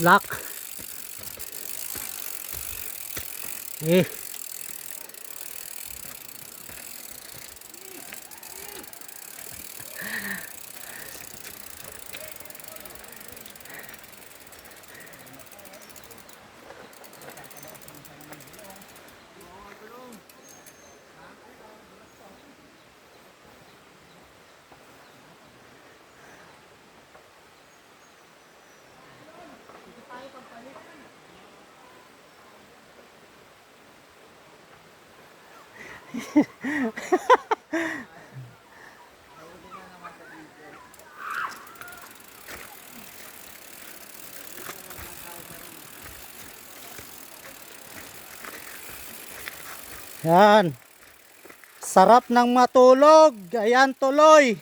Tulak. Eh. Yan. Sarap ng matulog. Ayan tuloy.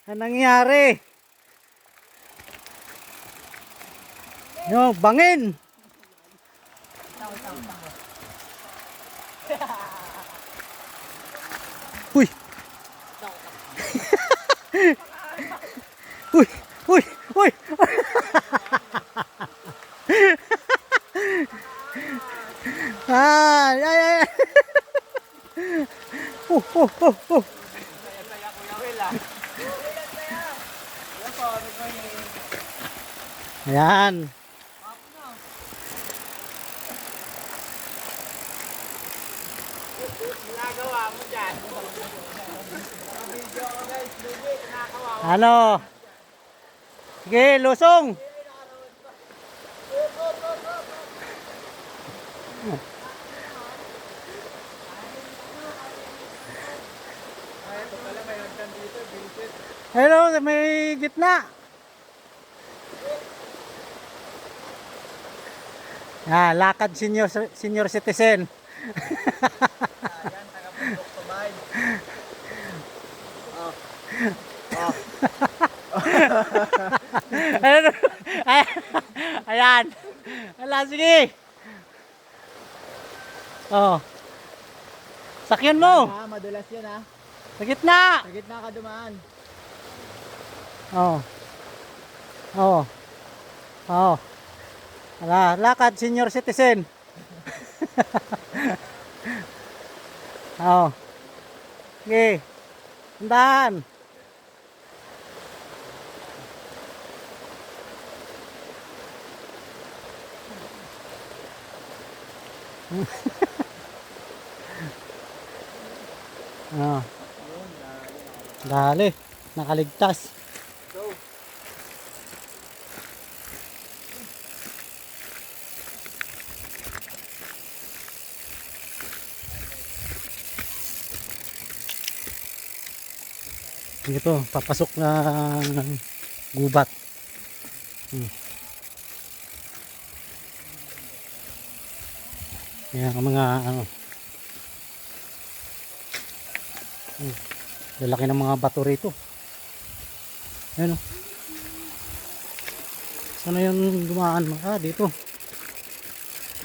Ano nangyari? Yung bangin. Uy. Uy, uy, uy. Ay, ay, ay. Oh. Ayan. Ginagawa mo dyan. Ano? Sige, lusong. Hello, may gitna. Ah, lakad senior citizen. Ayan, taga-pundok tumay. Ano? Ayan. Ala, sige. Oh. Sakyan mo. Madulas yan ha. Sa gitna. Sa gitna ka dumaan. Oh. Oh. Oh. Ala, lakad senior citizen. Oh. Okay. Tandaan. Oh. Dali. Nakaligtas. Ito, papasok na gubat. Yan ang mga ano. Lalaki ng mga bato rito. Ayan o. Sana yung dumaan? Ah, dito.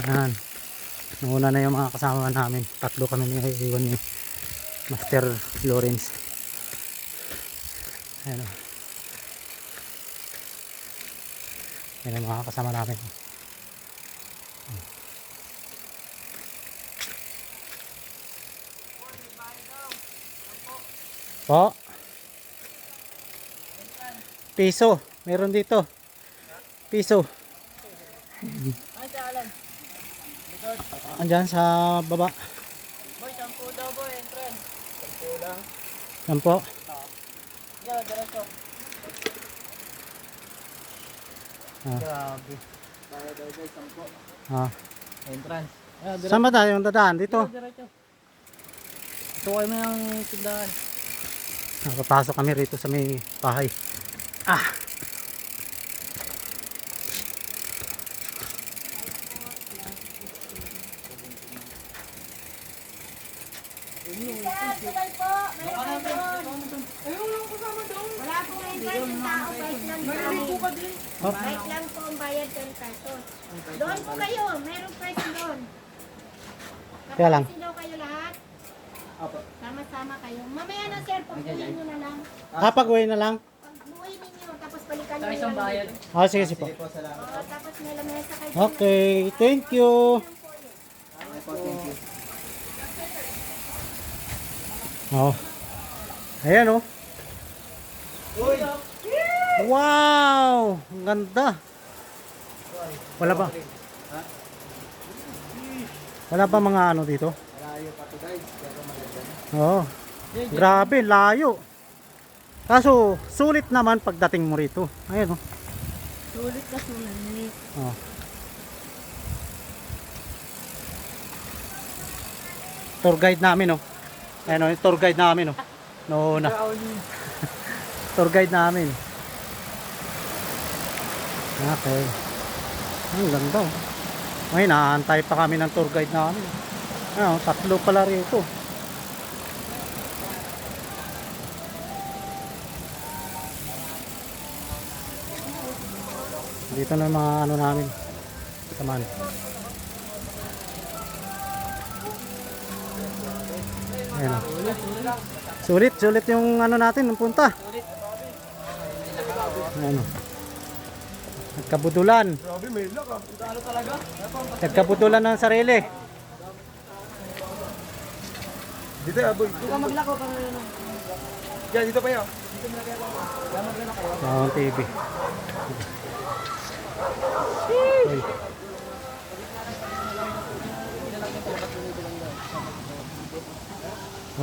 Ayan. Nauna na yung mga kasama namin. Tatlo kami ni iwan ni Master Lawrence. Ayan o. Ayan ang mga kasama namin. Po. Piso. Meron dito. Piso. Ay, sa alam. Andyan sa baba. Boy, 10 daw boy, entrance. 10 lang. Yan po. Yo, diretso. Ah. Grabe. Kaya daw guys, 10. Ah. Entrance. Saan ba tayo yung dadaan? Dito. Diretso. Tukoy mo yung tindahan. Nakapasok kami rito sa may bahay. Ah. Sabay po, meron kayo doon. Ayun lang kasama doon. Wala pong entrance yung tao, kahit lang po din. Kahit lang po ang bayad 10 pesos. Doon po kayo, meron price doon. Kaya lang. Kapasin daw kayo lahat. Apo. Sama-sama kayo. Mamaya na sir, pag-uwi nyo na lang. Kapag-uwi na lang. Pag-uwi ninyo, tapos balikan Saka isang bayad. Ah, sige, sige po. Oo, tapos may lamesa kayo. Okay, thank you. Oh. Ayan oh. Wow! Ang ganda. Wala ba? Wala ba mga ano dito? Malayo pa to guys, pero maganda. Oo. Grabe, layo. Kaso, sulit naman pagdating mo rito. Ayan oh. Sulit ka sulit. Oh. Tour guide namin oh. Ayan oh, yung tour guide namin oh. Noona. Tour guide namin. Okay. Ang ganda oh. Ngayon, naantay pa kami ng tour guide namin. Ayan oh, 3 pala rito. Dito na yung mga ano namin. Saman. Ayan o. Sulit yung ano natin, yung punta. Ayan o. Nagkabudulan. Grabe, may luck ah. Ano talaga? Nagkabudulan ng sarili. Dito ya, boy. Dito ka maglako pa yan, dito pa yan. Mahon TV. Uy.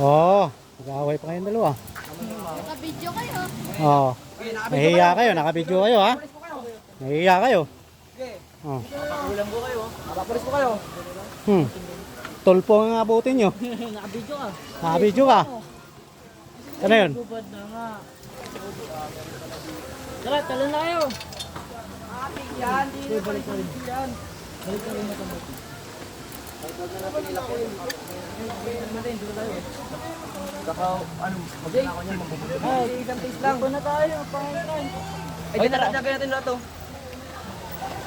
Oo. Nag-aaway pa kayong dalawa. Naka-video kayo. Oo. Nahihiya kayo. Naka-video kayo ha. Nahihiya kayo. Oh. Pakulang po kayo. Papapulis po kayo. Tulpo ang abutin nyo. Nakabidyo ka. Naka-video ka. Ano yun? Bubad na nga. Tara, tala na kayo. Yan, dito. Balik ka rin. Yan. Balik ka rin na kamo. Saka, ano, magkana ako niyan, magpupunta. Ay, isang taste lang. Ito na tayo, pangitan. Ay, tara, lagay natin lahat to.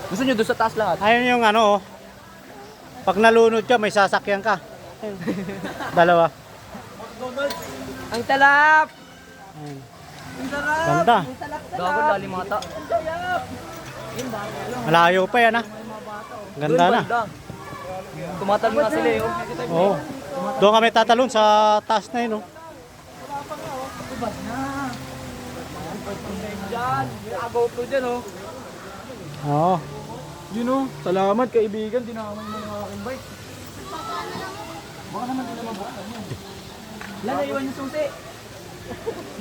Gusto nyo doon sa taas lahat? Ayun yung ano oh. Pag nalunod ka, may sasakyan ka. Ayun. Dalawa. Ang talap! Ayun. Ang sarap! Ganda. Gago, lalim mata. Malayo pa yan ha. Ganda na. Tumatalon nga sila eh. Oh. Oo. Doon kami tatalon sa taas na yun oh. Diyan, nakagopro dyan oh. Oo. Yun oh, salamat kaibigan, dinamay mo ng aking bike. Baka naman nila mabukan yun. Wala, naiwan yung susi.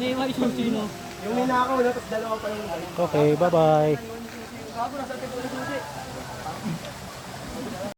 Naiwan yung sino. Yung ninakaw na, tapos dalawa pa yung bike. Okay, bye-bye. Gago, nasa tipo